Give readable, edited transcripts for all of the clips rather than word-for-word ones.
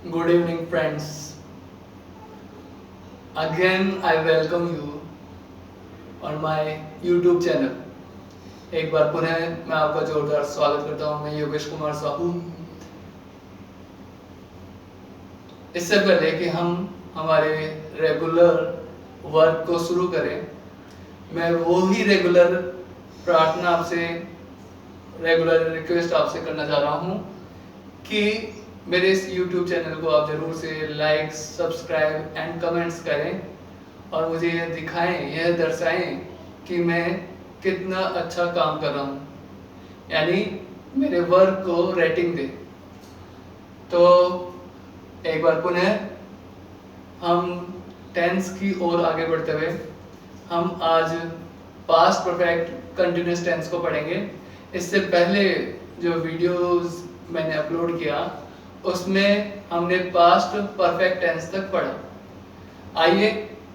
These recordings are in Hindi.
Good evening, friends. Again, I welcome you on my YouTube channel. एक बार पुनः मैं आपका जोरदार स्वागत करता हूं। मैं योगेश कुमार साहू। इससे पहले कि हम हमारे रेगुलर वर्क को शुरू करें, मैं वो ही रेगुलर प्रार्थना आपसे, रेगुलर रिक्वेस्ट आपसे करना चाह रहा हूं कि मेरे इस YouTube चैनल को आप जरूर से लाइक, सब्सक्राइब एंड कमेंट्स करें और मुझे यह दिखाएं, यह दर्शाएं कि मैं कितना अच्छा काम कर रहा हूं, यानी मेरे वर्क को रेटिंग दें। तो एक बार पुनः हम टेंस की ओर आगे बढ़ते हुए हम आज पास्ट परफेक्ट कंटिन्यूअस टेंस को पढ़ेंगे। इससे पहले जो वीडियोस मैंने अपलोड किया उसमें हमने पास्ट परफेक्ट टेंस तक पढ़ा। आइए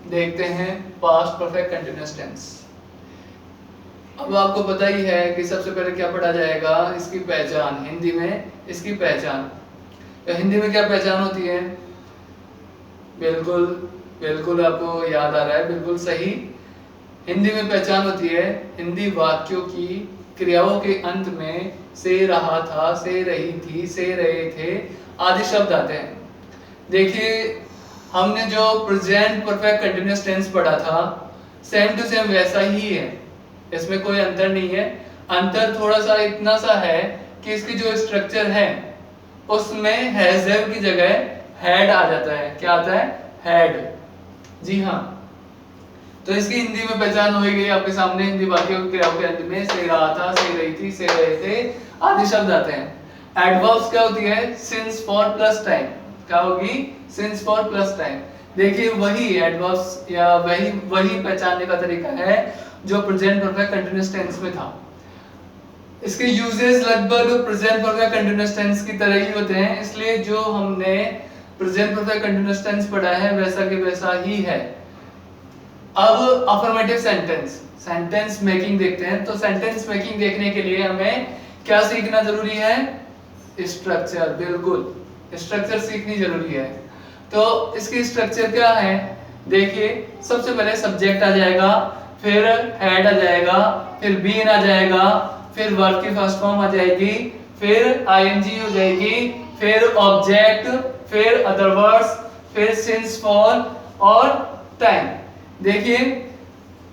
देखते हैं पास्ट परफेक्ट कंटिन्यूअस टेंस। अब आपको पता ही है कि सबसे पहले क्या पढ़ा जाएगा, इसकी पहचान। हिंदी में इसकी पहचान। तो हिंदी में क्या पहचान होती है? बिल्कुल बिल्कुल आपको याद आ रहा है, बिल्कुल सही। हिंदी में पहचान होती है हिंदी वाक्यों की क्रियाओं के अंत में से रहा था, से रही थी, से रहे थे आदि शब्द आते हैं। देखिए, हमने जो प्रेजेंट परफेक्ट कंटिन्यूअस टेंस पढ़ा था सेम टू सेम वैसा ही है, इसमें कोई अंतर नहीं है। अंतर थोड़ा सा इतना सा है कि इसकी जो स्ट्रक्चर है उसमें हैज़ की जगह हैड आ जाता है। क्या आता है? हैड। जी हाँ, तो इसकी हिंदी में पहचान हो गई आपके सामने। हिंदी वाक्यों की क्रियाओं के अंत में से रहा था, से रही थी, से रहे थे आदि शब्द आते हैं। एडवर्ब्स क्या होती है? Since for plus time. क्या होगी? Since for plus time. देखिए, वही एडवर्ब्स या वही पहचानने का तरीका है जो प्रेजेंट परफेक्ट कंटीन्यूअस टेंस में था। इसके यूजेस लगभग प्रेजेंट परफेक्ट कंटीन्यूअस टेंस की तरह ही होते हैं, इसलिए जो हमने प्रेजेंट परफेक्ट कंटीन्यूअस टेंस पढ़ा है वैसा के वैसा ही है। अब अफर्मेटिव सेंटेंस मेकिंग देखते हैं। तो सेंटेंस मेकिंग देखने के लिए हमें क्या सीखना जरूरी है? स्ट्रक्चर। बिल्कुल स्ट्रक्चर सीखनी जरूरी है। तो इसकी स्ट्रक्चर क्या है? देखिए, सबसे पहले सब्जेक्ट आ जाएगा, फिर हेड आ जाएगा, फिर बीन आ जाएगा, फिर वर्ब की फर्स्ट फॉर्म आ जाएगी, फिर आईएनजी हो जाएगी, फिर ऑब्जेक्ट, फिर अदर वर्ड्स, फिर सिंस फॉर और टाइम। देखिए,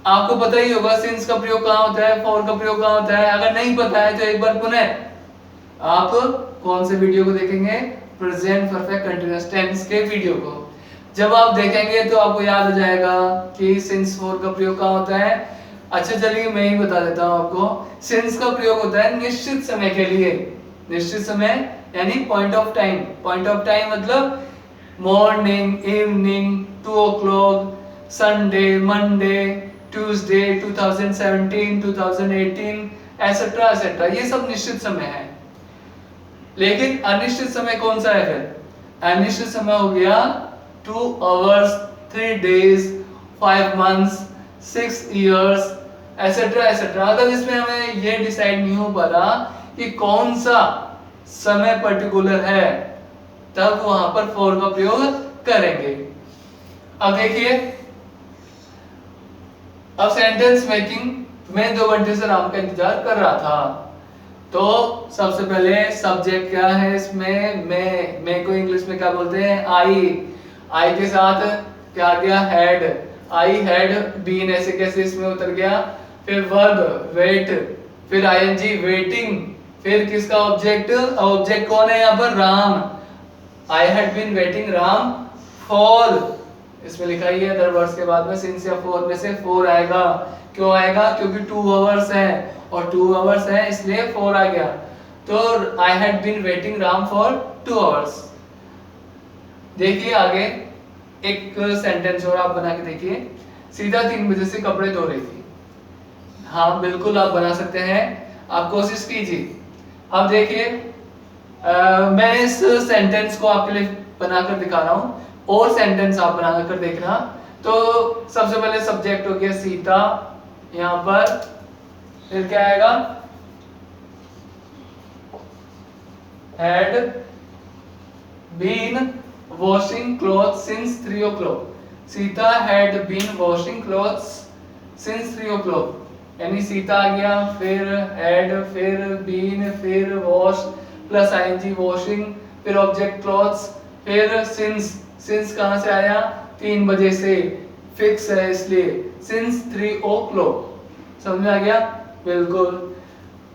आपको पता ही होगा सिंस का प्रयोग कहाँ होता है, फॉर का प्रयोग कहाँ होता है। अगर नहीं पता है तो एक बार पुनः आप कौन से वीडियो को देखेंगे? प्रेजेंट परफेक्ट कंटीन्यूअस टेंस के वीडियो को। जब आप देखेंगे तो आपको याद हो जाएगा कि सिंस फॉर का प्रयोग कहाँ होता है। अच्छा, चलिए मैं ही बता देता हूँ आपको। सिंस का प्रयोग होता है निश्चित समय के लिए। निश्चित समय यानी point of time. Point of time मतलब morning, evening, 2 o'clock, Sunday, Monday, Tuesday, 2017, 2018 etcetera etcetera, ये सब निश्चित समय है। लेकिन अनिश्चित समय कौन सा है? फिर अनिश्चित समय हो गया 2 hours, 3 days, 5 months, 6 years etcetera etcetera. अगर इसमें हमें ये डिसाइड नहीं हो पा रहा कि कौन सा समय पर्टिकुलर है, तब वहां पर फॉर का प्रयोग करेंगे। अब देखिए, अब सेंटेंस मेकिंग में 2 घंटे से राम का इंतजार कर रहा था। तो सबसे पहले सब्जेक्ट क्या है इसमें? मैं को इंग्लिश में क्या बोलते हैं? आई के साथ क्या आ गया? हैड। आई हैड बीन, ऐसे कैसे इसमें उतर गया। फिर वर्ब वेट, फिर आईएनजी वेटिंग, फिर किसका ऑब्जेक्ट? ऑब्जेक्ट कौन है यहाँ पर? Ram. I had been waiting Ram for, इसमें लिखा ही है अदर वर्ड्स के बाद में सिंस या फॉर में से 4 आएगा। क्यों आएगा? क्योंकि 2 hours है और 2 hours है इसलिए 4 आ गया। तो I had been waiting Ram for 2 hours। देखिए आगे एक सेंटेंस और आप बना के देखिए। सीधा 3 बजे से कपड़े धो रही थी। हाँ बिल्कुल आप बना सकते हैं, आप कोशिश कीजिए। अब देखिए, मैं इस सेंटेंस को आपके लिए बनाकर दिखा रहा हूं और सेंटेंस आप बनाकर देखना। तो सबसे पहले सब्जेक्ट हो गया सीता, यहां पर फिर क्या आएगा? had been washing clothes since 3 o'clock. Sita had been washing clothes since 3 o'clock. यानी सीता आ गया, फिर had, फिर been, फिर wash प्लस ing washing, फिर ऑब्जेक्ट क्लॉथ्स, फिर since कहाँ से आया? 3 बजे से, फिक्स है इसलिए since 3 o'clock. समझ में आ गया? बिल्कुल.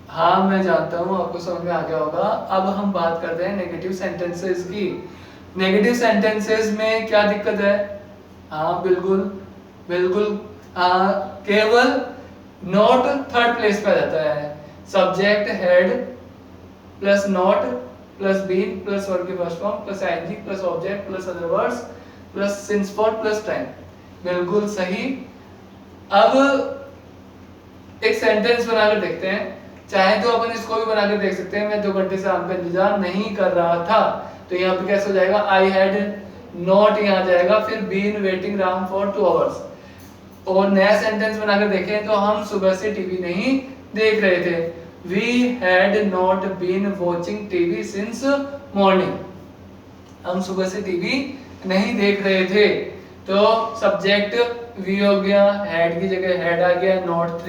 हाँ मैं जानता हूँ आपको समझ में आ गया होगा. अब हम बात करते हैं नेगेटिव सेंटेंसेस की. नेगेटिव सेंटेंसेस में क्या दिक्कत है? हाँ बिल्कुल केवल नॉट थर्ड प्लेस पे आ जाता है. Subject head plus not plus been plus verb की first form plus ING plus object plus other words plus since for plus time. बिल्कुल सही. अब एक सेंटेंस बनाकर देखते हैं. चाहे तो अपन इसको भी बनाकर देख सकते हैं. मैं 2 घंटे से आपका इंतजार नहीं कर रहा था, तो यहाँ पे कैसे हो जाएगा? आई हैड नॉट यहाँ आ जाएगा, फिर been waiting round for 2 hours. और नया सेंटेंस बनाकर देखें तो हम सुबह से टीवी नहीं देख रहे थे. We had not been watching TV since morning. हम सुबह से टीवी नहीं देख रहे थे. तो सब्जेक्ट वी हो गया, हैड की जगह हैड आ गया, नॉट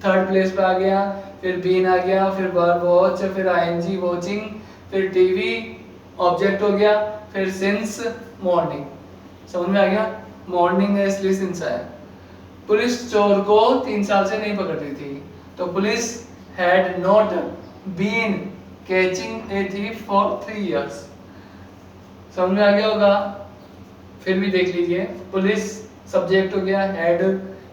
थर्ड प्लेस पे आ गया, फिर बीन आ गया, फिर वर्ब वॉच, फिर आईएनजी वॉचिंग, फिर टीवी ऑब्जेक्ट हो गया, फिर सिंस मॉर्निंग. समझ में आ गया? मॉर्निंग है इसलिए सिंस आया. पुलिस चोर को 3 साल से नहीं पकड़ रही थी, तो police had not been catching a thief for 3 years. समझ में आ गया होगा? फिर भी देख लीजिए. पुलिस सब्जेक्ट हो गया, हैड,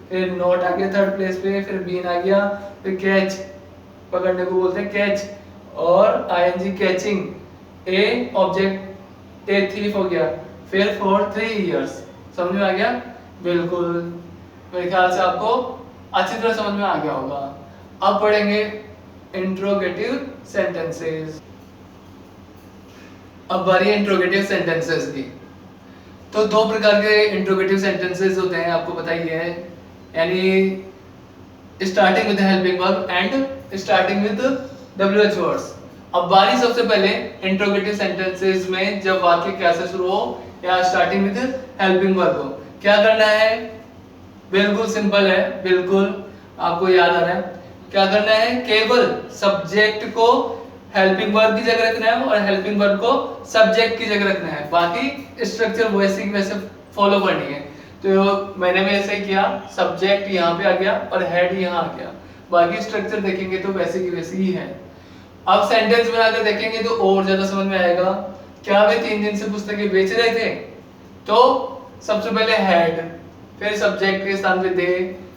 फिर नॉट आ गया थर्ड प्लेस पे, फिर बीन आ गया, फिर कैच पकड़ने को बोलते हैं कैच, और ING catching, a object a thief हो गया, फिर फॉर 3 इयर्स. समझ में आ गया? बिल्कुल. मेरे ख्याल से आपको अच्छी तरह समझ में आ गया होगा. अब पढ़ेंगे इंट्रोगेटिव सेंटेंसेस. अब बारी है इंट्रोगेटिव सेंटेंसेस की. तो 2 प्रकार के इंट्रोगेटिव सेंटेंसेस होते हैं, आपको पता ही है. यानी starting with helping verb and starting with WH words. अब बारी सबसे पहले इंट्रोगेटिव सेंटेंसेस में जब वाक्य कैसे शुरू हो या स्टार्टिंग विद हेल्पिंग वर्ब हो, क्या करना है? बिल्कुल सिंपल है. बिल्कुल आपको याद आ रहा है. क्या करना है? केवल सब्जेक्ट को हेल्पिंग वर्ब की जगह रखना है और हेल्पिंग वर्ब को सब्जेक्ट की जगह रखना है. बाकी स्ट्रक्चर वैसे की वैसे फॉलो करनी है. तो मैंने भी ऐसे ही किया. सब्जेक्ट यहाँ पे आ गया और हेड यहाँ आ गया. बाकी स्ट्रक्चर देखेंगे तो वैसे की वैसे ही है. अब सेंटेंस बनाकर देखेंगे तो और ज्यादा समझ में आएगा. क्या वे 3 दिन से पुस्तकें बेच रहे थे? तो सबसे पहले हेड, फिर सब्जेक्ट के स्थान पे दे,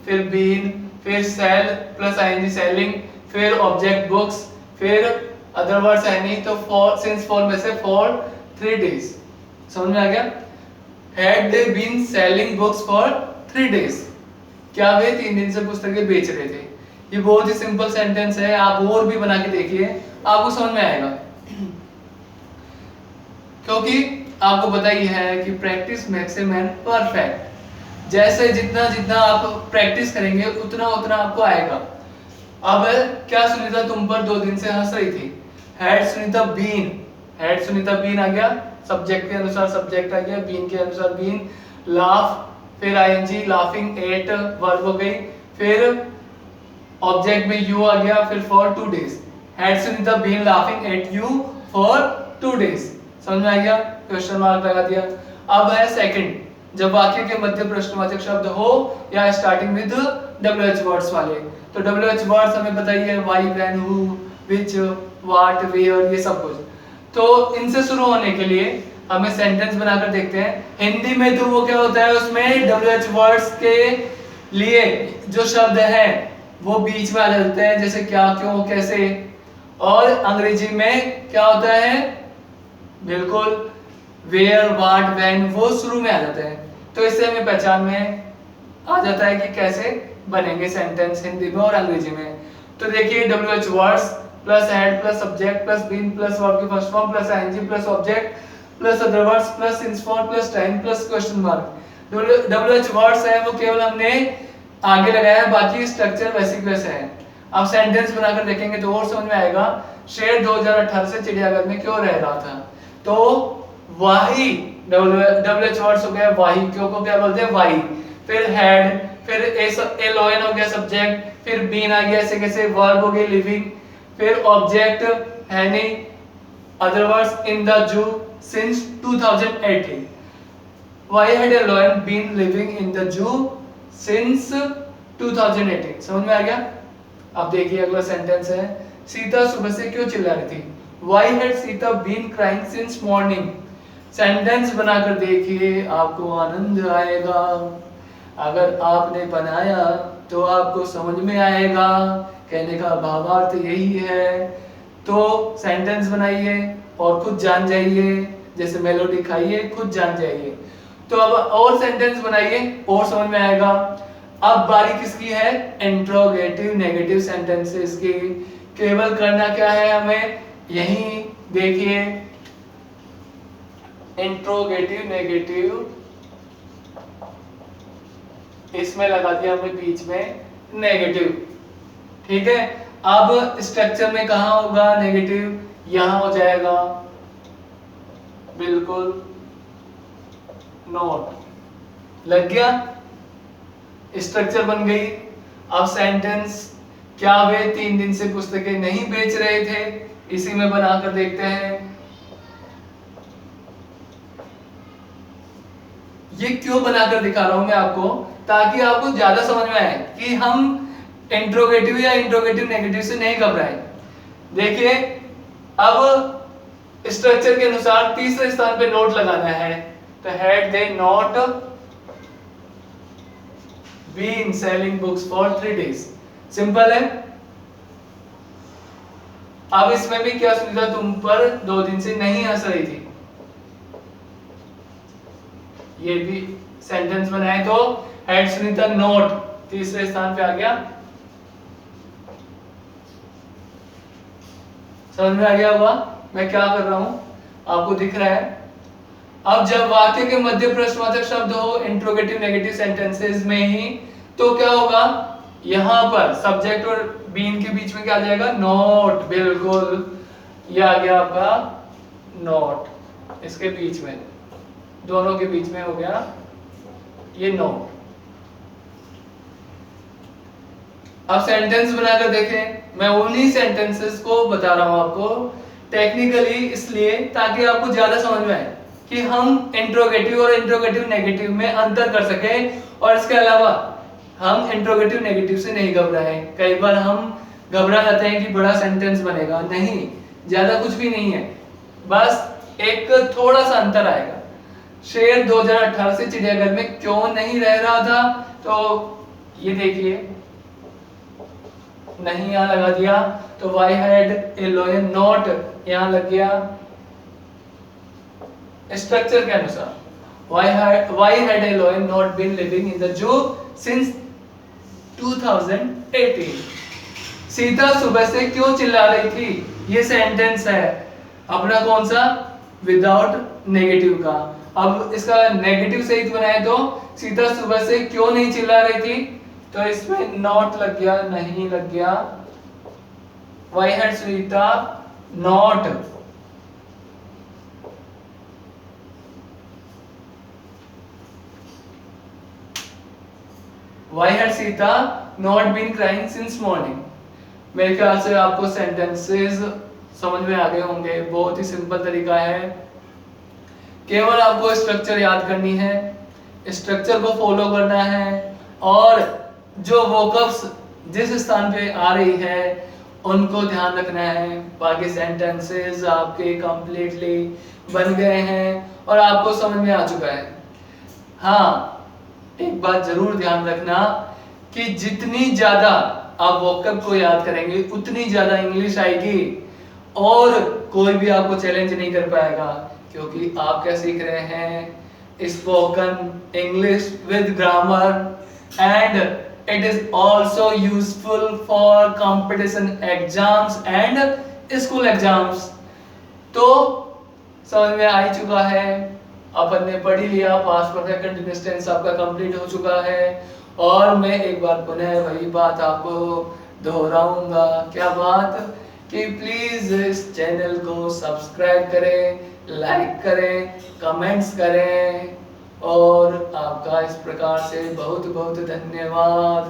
फिर बीन, फिर सेल प्लस आईएनजी सेलिंग, फिर ऑब्जेक्ट बुक्स, फिर अदर वर्ड्स है नहीं तो फॉर सिंस फॉर में से फॉर 3 डेज. समझ में आ गया? Had they been selling books for 3 days. क्या वे 3 दिन से पुस्तकें बेच रहे थे? ये बहुत ही सिंपल सेंटेंस है. आप और भी बना के देखिए, आपको समझ में आएगा. क्योंकि आपको पता ही है कि practice makes a man perfect. जैसे जितना आप प्रैक्टिस करेंगे उतना आपको आएगा. अब क्या सुनीता तुम पर 2 दिन से हंस रही थी? हैड सुनीता बीन आ गया, सब्जेक्ट के अनुसार सब्जेक्ट आ गया, बीन के अनुसार बीन, लाफ, फिर आईएनजी लाफिंग एट वर्ब हो गई, फिर ऑब्जेक्ट में यू आ गया, फिर for 2 days. Had Sunita been laughing at you for 2 days. समझ में आ गया? क्वेश्चन मार्क लगा दिया. अब है सेकंड, जब वाक्य के मध्य प्रश्नवाचक शब्द हो या स्टार्टिंग विद WH वर्ड्स वाले. तो WH वर्ड्स हमें पता ही है, why, when, who, which, what, where, ये सब कुछ. तो इनसे शुरू होने के लिए हमें सेंटेंस बनाकर देखते हैं. हिंदी में तो वो क्या होता है, उसमें WH वर्ड्स के लिए जो शब्द हैं वो बीच में आ जाते हैं, जैसे क्या, क्यों, कैसे. और अंग्रेजी में क्या होता है? बिल्कुल वेयर, व्हाट, व्हेन, वो शुरू में आ जाते हैं. तो इससे हमें पहचान में आ जाता है कि कैसे बनेंगे सेंटेंस हिंदी में और अंग्रेजी में. तो देखिए WH words plus head plus subject plus been plus verb की first form plus ING plus object plus other words plus since for plus time plus question mark. WH words है वो केवल हमने आगे लगाया है, बाकी स्ट्रक्चर वैसे की वैसे है. अब सेंटेंस बनाकर देखेंगे तो और समझ में आएगा. शेर 2018 से चिड़ियाघर में क्यों रह रहा था? तो वाही, WH वर्ड्स हो गया वाही, क्यों को क्या बोलते हैं वाही, फिर हेड, फिर एलोएन हो गया सब्जेक्ट, फिर बीन आ गया ऐसे कैसे वर्ब हो गई लिविंग, फिर object hyena other words in the zoo since 2018। Why had a lion been living in the zoo since 2018? समझ में आ गया? अब देखिए अगला सेंटेंस है, सीता सुबह से क्यों चिल्ला रही थी? Why had Sita been crying since morning? Sentence बनाकर देखिए, आपको आनंद आएगा। अगर आपने बनाया तो आपको समझ में आएगा। कहने का भावार्थ यही है। तो सेंटेंस बनाइए और खुद जान जाइए, जैसे मेलोडी खाइए खुद जान जाइए। तो अब और सेंटेंस बनाइए और समझ में आएगा। अब बारी किसकी है? इंट्रोगेटिव नेगेटिव सेंटेंसेस की। केवल करना क्या है हमें, यही देखिए, इंट्रोगेटिव नेगेटिव, इसमें लगा दिया हमने बीच में नेगेटिव, ठीक है। अब स्ट्रक्चर में कहां होगा नेगेटिव? यहां हो जाएगा, बिल्कुल नोट लग गया, स्ट्रक्चर बन गई। अब सेंटेंस, क्या वे 3 दिन से पुस्तकें नहीं बेच रहे थे? इसी में बनाकर देखते हैं। ये क्यों बनाकर दिखा रहा हूं मैं आपको, ताकि आपको ज्यादा समझ में आए कि हम इंट्रोगेटिव या इंट्रोगेटिव नेगेटिव से नहीं घबराएं। देखिए अब स्ट्रक्चर के अनुसार तीसरे स्थान पे नोट लगाना है, तो had they not been selling books for 3 days। Simple है। अब इसमें भी क्या सुनीता तुम पर 2 दिन से नहीं हंस रही थी, ये भी सेंटेंस बनाए तो हैड सुनीता नोट तीसरे स्थान पे आ गया। समझ में आ गया होगा मैं क्या कर रहा हूं, आपको दिख रहा है। अब जब वाक्य के मध्य प्रश्नवाचक शब्द हो इंट्रोगेटिव नेगेटिव सेंटेंसेस में ही, तो क्या होगा, यहां पर सब्जेक्ट और बीन के बीच में क्या आ जाएगा? नोट। बिल्कुल, ये आ गया आपका नोट, इसके बीच में, दोनों के बीच में हो गया ये नोट। अब सेंटेंस बनाकर देखें। मैं उन्हीं सेंटेंसेस को बता रहा हूं आपको टेक्निकली, इसलिए ताकि आपको ज्यादा समझ में आए कि हम इंट्रोगेटिव और इंट्रोगेटिव नेगेटिव में अंतर कर सकें। और इसके अलावा हम इंट्रोगेटिव नेगेटिव से नहीं घबराएं। कई बार हम घबरा जाते हैं कि बड़ा सेंटेंस बनेगा, नहीं, ज्यादा कुछ भी नहीं है, बस एक थोड़ा सा अंतर आएगा। शेर 2018 से चिड़ियाघर में क्यों नहीं रह रहा था? तो ये देखिए, नहीं यहां लगा दिया, तो why had a lion not यहां लग गया स्ट्रक्चर के अनुसार। why had a lion not been living in the zoo since 2018? Sita सुबह से क्यों चिल्ला रही थी? ये सेंटेंस है अपना कौन सा? विदाउट नेगेटिव का। अब इसका नेगेटिव सहित बनाए तो सीता सुबह से क्यों नहीं चिल्ला रही थी, तो इसमें नॉट लग गया, नहीं लग गया। Why had Sita not, Why had Sita not been crying since morning? मेरे ख्याल से आपको सेंटेंसेस समझ में आ गए होंगे। बहुत ही सिंपल तरीका है, केवल आपको स्ट्रक्चर याद करनी है, स्ट्रक्चर को फॉलो करना है, और जो वोकब्स जिस स्थान पे आ रही है उनको ध्यान रखना है। बाकी सेंटेंसेस आपके कंप्लीटली बन गए हैं और आपको समझ में आ चुका है। हाँ, एक बात जरूर ध्यान रखना कि जितनी ज्यादा आप वोकैब को याद करेंगे उतनी ज्यादा इंग्लिश आएगी, और कोई भी आपको चैलेंज नहीं कर पाएगा, क्योंकि आप क्या सीख रहे हैं? Spoken English with grammar, and it is also useful for competition exams and school exams. तो समझ में आ ही चुका है, अपन ने पढ़ ही लिया, पास्ट परफेक्ट कंटीन्यूअस टेंस आपका कंप्लीट हो चुका है। और मैं एक बार पुनः वही बात आपको दोहराऊंगा, क्या बात, कि प्लीज इस चैनल को सब्सक्राइब करें लाइक करें, कमेंट्स करें और आपका इस प्रकार से बहुत बहुत धन्यवाद।